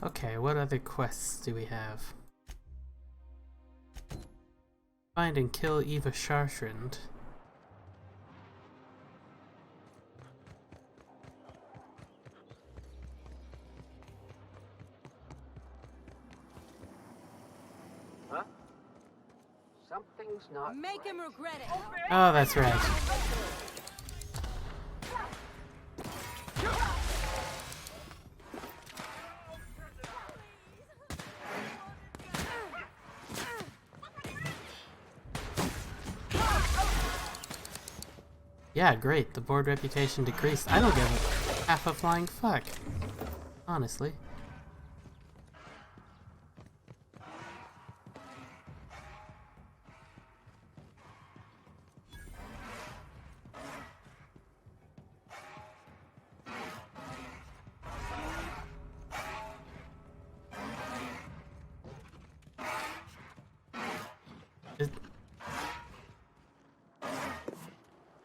Okay, what other quests do we have? Find and kill Eva Chartrand. Huh? Something's not. Make him regret it. Oh, that's right. Yeah, great. The board reputation decreased. I don't give a half a flying fuck. Honestly.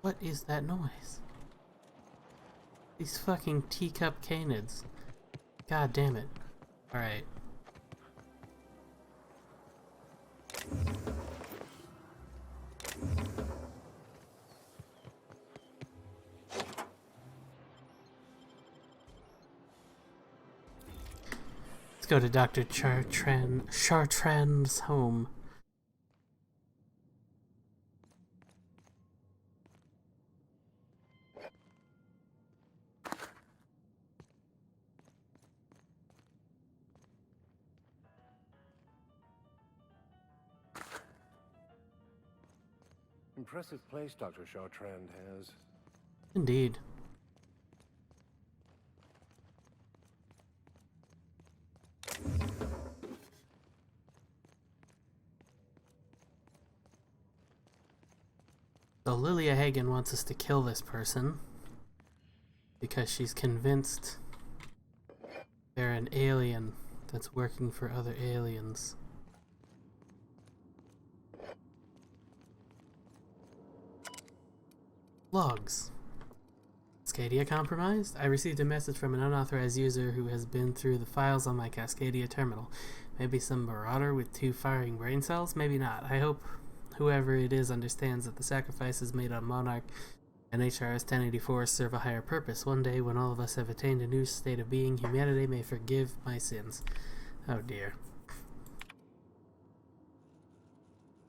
What is that noise? These fucking teacup canids. God damn it. Alright. Let's go to Dr. Chartrand's home. Impressive place Dr. Chartrand has. Indeed. So Lilia Hagen wants us to kill this person because she's convinced they're an alien that's working for other aliens. Logs. Cascadia compromised? I received a message from an unauthorized user who has been through the files on my Cascadia terminal. Maybe some marauder with 2 firing brain cells? Maybe not. I hope whoever it is understands that the sacrifices made on Monarch and HRS 1084 serve a higher purpose. One day, when all of us have attained a new state of being, humanity may forgive my sins. Oh dear.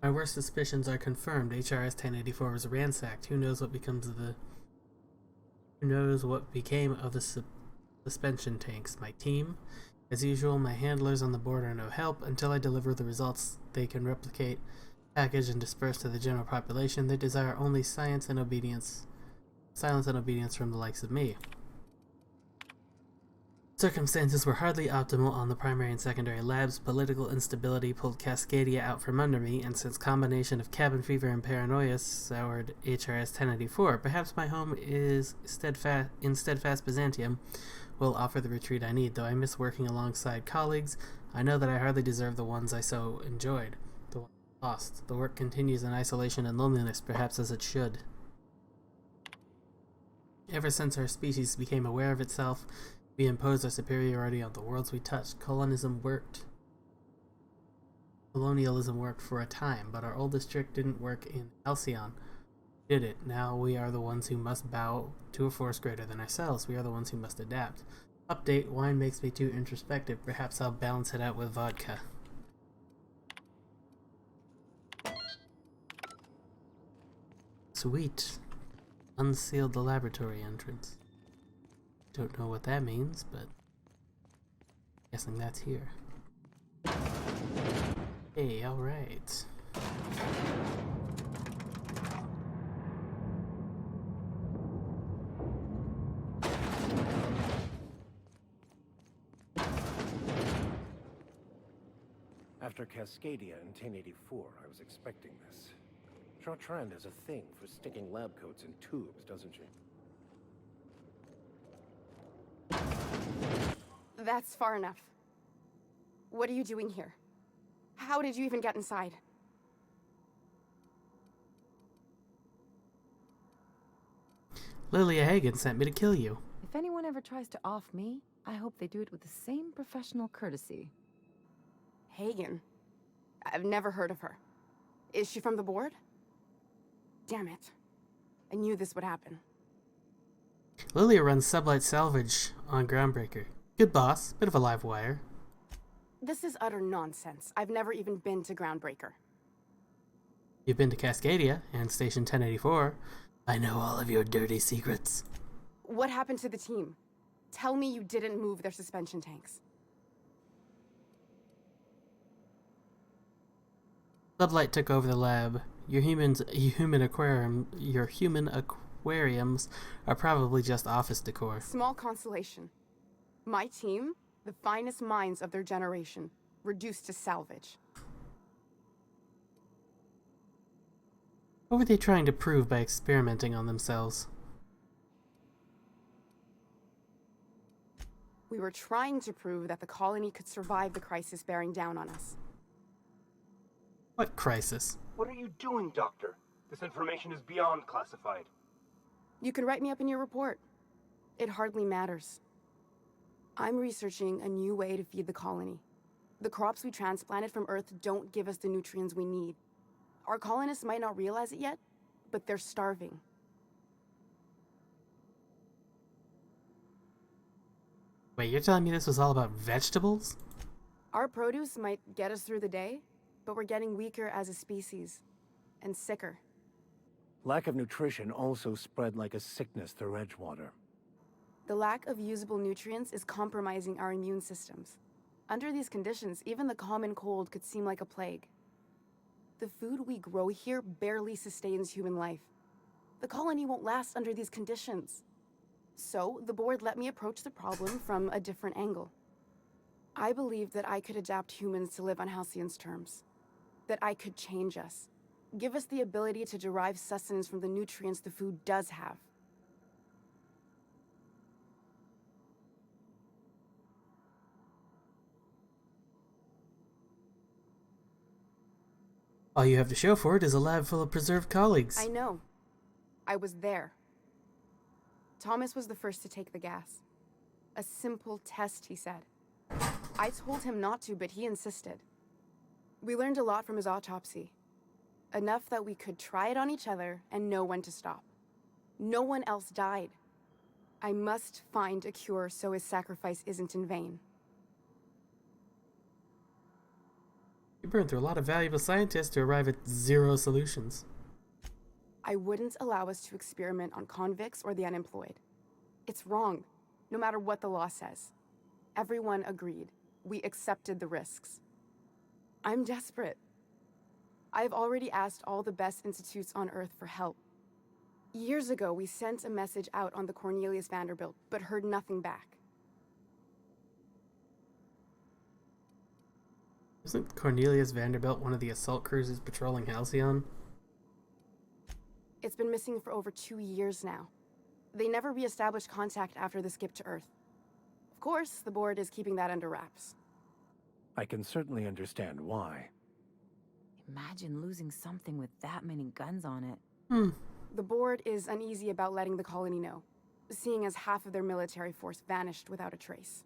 My worst suspicions are confirmed. HRS 1084 was ransacked. Who knows what becomes of the... Who knows what became of the suspension tanks? My team? As usual, my handlers on the board are no help. Until I deliver the results they can replicate, package, and disperse to the general population, they desire only silence and obedience from the likes of me. Circumstances were hardly optimal on the primary and secondary labs. Political instability pulled Cascadia out from under me, and since combination of cabin fever and paranoia soured HRS 1084, perhaps my home is steadfast Byzantium will offer the retreat I need. Though I miss working alongside colleagues, I know that I hardly deserve the ones I so enjoyed. The ones lost. The work continues in isolation and loneliness, perhaps as it should. Ever since our species became aware of itself, we imposed our superiority on the worlds we touched. Colonialism worked for a time, but our oldest trick didn't work in Halcyon. Did it? Now we are the ones who must bow to a force greater than ourselves. We are the ones who must adapt. Update, wine makes me too introspective. Perhaps I'll balance it out with vodka. Sweet. Unsealed the laboratory entrance. Don't know what that means, but guessing that's here. Hey, alright. After Cascadia in 1084, I was expecting this. Chartrand has a thing for sticking lab coats in tubes, doesn't she? That's far enough. What are you doing here? How did you even get inside? Lilia Hagen sent me to kill you. If anyone ever tries to off me, I hope they do it with the same professional courtesy. Hagen? I've never heard of her. Is she from the board? Damn it. I knew this would happen. Lilia runs Sublight Salvage on Groundbreaker. Good boss, bit of a live wire. This is utter nonsense. I've never even been to Groundbreaker. You've been to Cascadia and Station 1084. I know all of your dirty secrets. What happened to the team? Tell me you didn't move their suspension tanks. Sublight took over the lab. Your human aquariums are probably just office decor. Small consolation. My team, the finest minds of their generation, reduced to salvage. What were they trying to prove by experimenting on themselves? We were trying to prove that the colony could survive the crisis bearing down on us. What crisis? What are you doing, Doctor? This information is beyond classified. You can write me up in your report. It hardly matters. I'm researching a new way to feed the colony. The crops we transplanted from Earth don't give us the nutrients we need. Our colonists might not realize it yet, but they're starving. Wait, you're telling me this was all about vegetables? Our produce might get us through the day, but we're getting weaker as a species, and sicker. Lack of nutrition also spread like a sickness through Edgewater. The lack of usable nutrients is compromising our immune systems. Under these conditions, even the common cold could seem like a plague. The food we grow here barely sustains human life. The colony won't last under these conditions. So, the board let me approach the problem from a different angle. I believed that I could adapt humans to live on Halcyon's terms. That I could change us. Give us the ability to derive sustenance from the nutrients the food does have. All you have to show for it is a lab full of preserved colleagues. I know. I was there. Thomas was the first to take the gas. A simple test, he said. I told him not to, but he insisted. We learned a lot from his autopsy. Enough that we could try it on each other and know when to stop. No one else died. I must find a cure so his sacrifice isn't in vain. You burned through a lot of valuable scientists to arrive at 0 solutions. I wouldn't allow us to experiment on convicts or the unemployed. It's wrong, no matter what the law says. Everyone agreed. We accepted the risks. I'm desperate. I've already asked all the best institutes on Earth for help. Years ago, we sent a message out on the Cornelius Vanderbilt, but heard nothing back. Isn't Cornelius Vanderbilt one of the assault cruisers patrolling Halcyon? It's been missing for over 2 years now. They never re-established contact after the skip to Earth. Of course, the board is keeping that under wraps. I can certainly understand why. Imagine losing something with that many guns on it. The board is uneasy about letting the colony know, seeing as half of their military force vanished without a trace.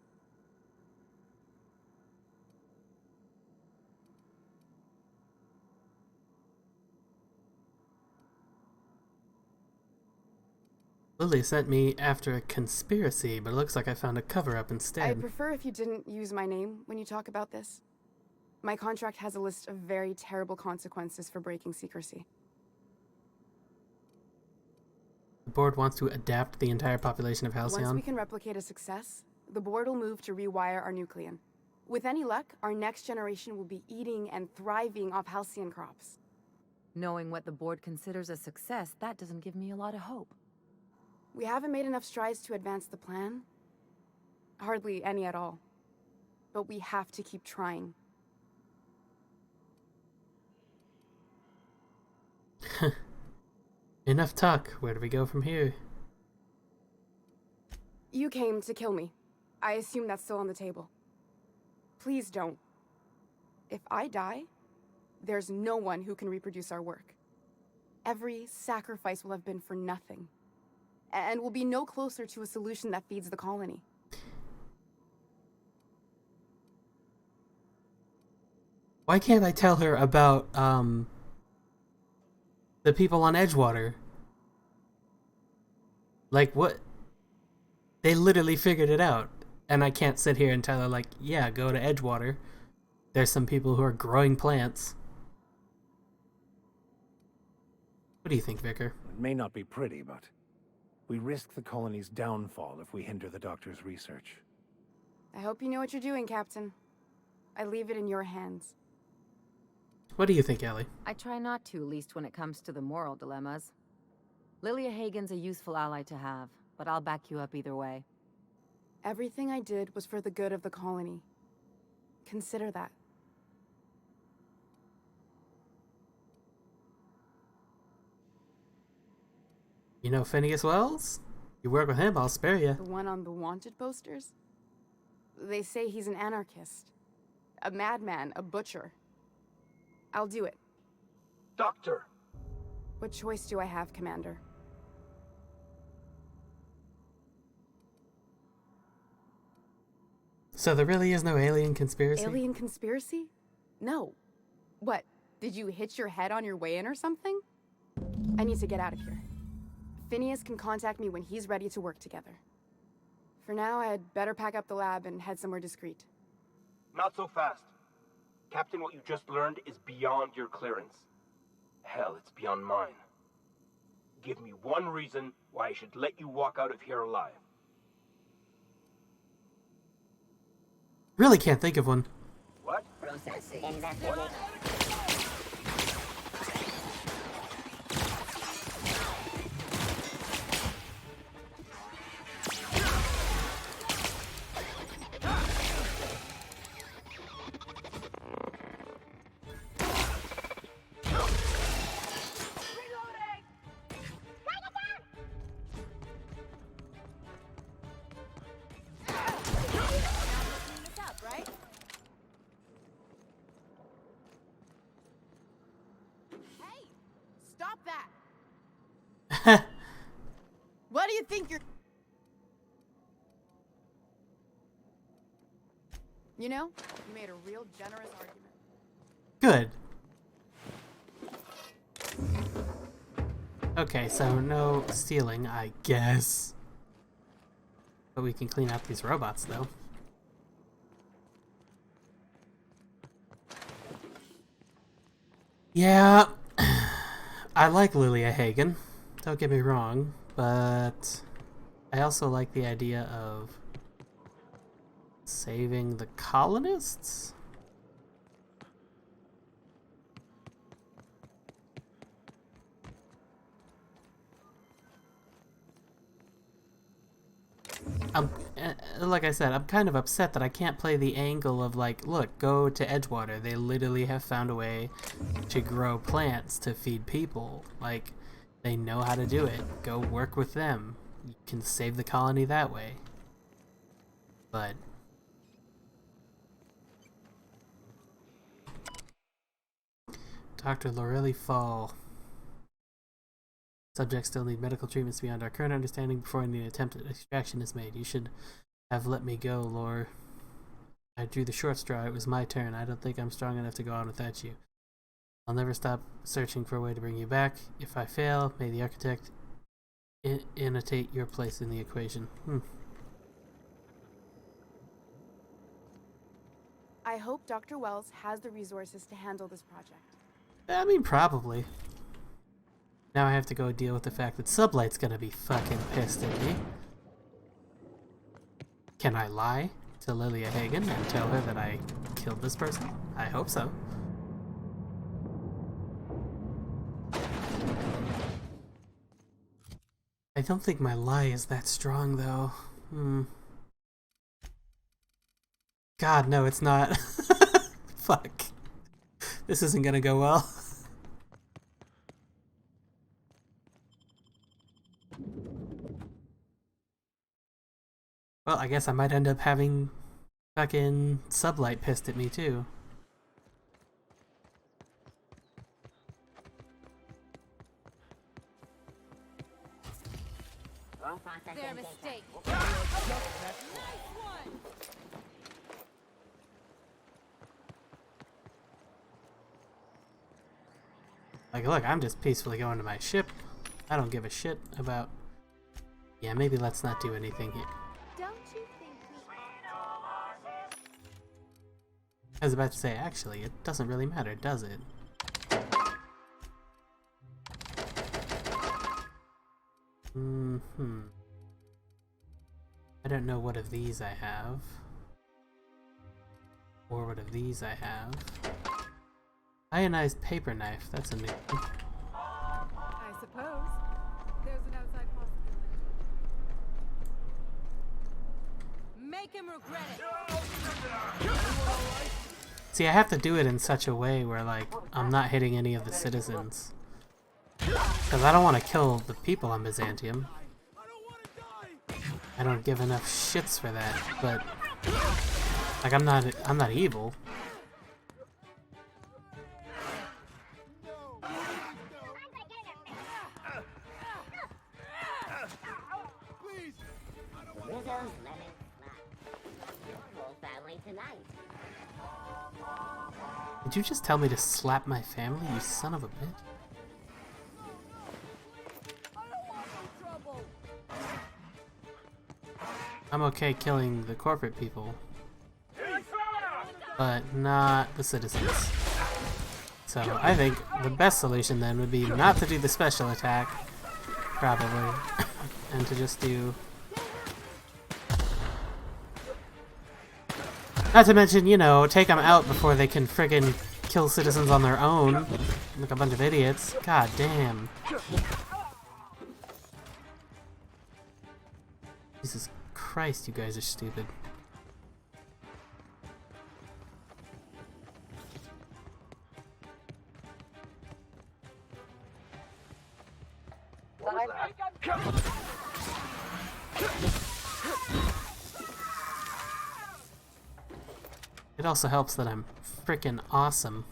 Lily sent me after a conspiracy, but it looks like I found a cover-up instead. I'd prefer if you didn't use my name when you talk about this. My contract has a list of very terrible consequences for breaking secrecy. The board wants to adapt the entire population of Halcyon. Once we can replicate a success, the board will move to rewire our nucleon. With any luck, our next generation will be eating and thriving off Halcyon crops. Knowing what the board considers a success, that doesn't give me a lot of hope. We haven't made enough strides to advance the plan. Hardly any at all. But we have to keep trying. Enough talk. Where do we go from here? You came to kill me. I assume that's still on the table. Please don't. If I die, there's no one who can reproduce our work. Every sacrifice will have been for nothing. And we'll be no closer to a solution that feeds the colony. Why can't I tell her about, the people on Edgewater? Like, what? They literally figured it out. And I can't sit here and tell her, like, yeah, go to Edgewater. There's some people who are growing plants. What do you think, Vicar? It may not be pretty, but we risk the colony's downfall if we hinder the doctor's research. I hope you know what you're doing, Captain. I leave it in your hands. What do you think, Ellie? I try not to, least when it comes to the moral dilemmas. Lilia Hagen's a useful ally to have, but I'll back you up either way. Everything I did was for the good of the colony. Consider that. You know Phineas Wells? You work with him, I'll spare you. The one on the wanted posters? They say he's an anarchist. A madman, a butcher. I'll do it. Doctor! What choice do I have, Commander? So there really is no alien conspiracy? Alien conspiracy? No. What, did you hit your head on your way in or something? I need to get out of here. Phineas can contact me when he's ready to work together. For now, I'd better pack up the lab and head somewhere discreet. Not so fast. Captain, what you just learned is beyond your clearance. Hell, it's beyond mine. Give me one reason why I should let you walk out of here alive. Really can't think of one. What? Processing. Investigate. you think you're... You know, you made a real generous argument. Good. Okay, so no stealing, I guess. But we can clean out these robots, though. Yeah, I like Lilia Hagen, don't get me wrong, but I also like the idea of saving the colonists? Like I said, I'm kind of upset that I can't play the angle of like, look, go to Edgewater. They literally have found a way to grow plants to feed people. Like, they know how to do it. Go work with them. You can save the colony that way. But Dr. Lorelli Fall. Subjects still need medical treatments beyond our current understanding before any attempt at extraction is made. You should have let me go, Lore. I drew the short straw. It was my turn. I don't think I'm strong enough to go on without you. I'll never stop searching for a way to bring you back. If I fail, may the architect annotate your place in the equation. I hope Dr. Wells has the resources to handle this project. I mean, probably. Now I have to go deal with the fact that Sublight's gonna be fucking pissed at me. Can I lie to Lilia Hagen and tell her that I killed this person? I hope so. I don't think my lie is that strong, though. God, no, it's not. Fuck. This isn't gonna go well. Well, I guess I might end up having fucking Sublight pissed at me too. Their mistake. Like, look, I'm just peacefully going to my ship. I don't give a shit about... Yeah, maybe let's not do anything here. Don't you think I was about to say, actually, it doesn't really matter, does it? I don't know what of these I have. Or what of these I have. Ionized paper knife, that's a new one. I suppose. There's an outside possibility. Make him regret it. See, I have to do it in such a way where, like, I'm not hitting any of the citizens. Because I don't want to kill the people on Byzantium. I don't give enough shits for that, but... Like, I'm not evil. Did you just tell me to slap my family, you son of a bitch? I'm okay killing the corporate people, but not the citizens. So I think the best solution then would be not to do the special attack, probably, and to just do... Not to mention, you know, take them out before they can friggin' kill citizens on their own, like a bunch of idiots. God damn. Jesus Christ, you guys are stupid. It also helps that I'm frickin' awesome.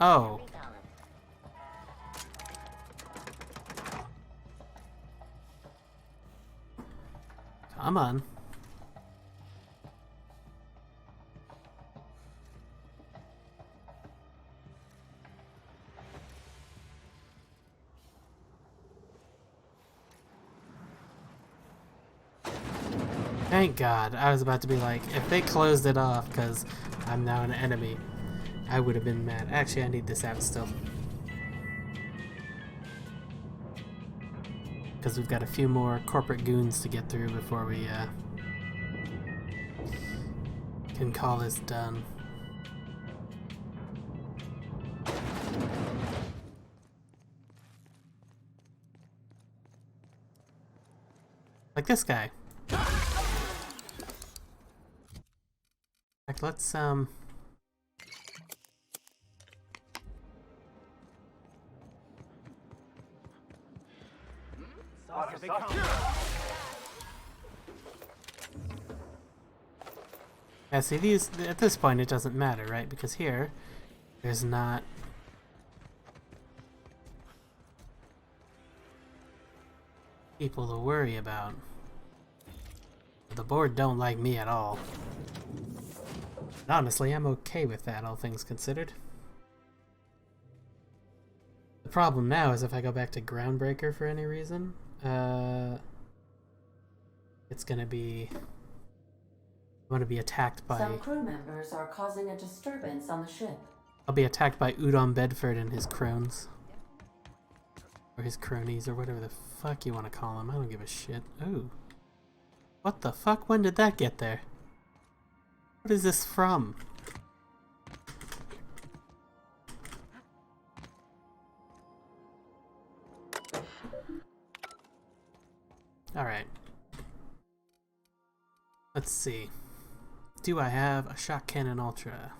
Oh. Come on. Thank God. I was about to be like, if they closed it off because I'm now an enemy, I would have been mad. Actually, I need this out still. Because we've got a few more corporate goons to get through before we can call this done. Like this guy. Like, let's yeah, see, these, at this point it doesn't matter, right? Because here, there's not people to worry about. The board don't like me at all. And honestly, I'm okay with that, all things considered. The problem now is if I go back to Groundbreaker for any reason, it's gonna be... I'm gonna be attacked by... Some crew members are causing a disturbance on the ship. I'll be attacked by Udon Bedford and his crones. Or his cronies, or whatever the fuck you want to call them. I don't give a shit. Ooh. What the fuck? When did that get there? What is this from? Alright. Let's see. Do I have a Shock Cannon Ultra?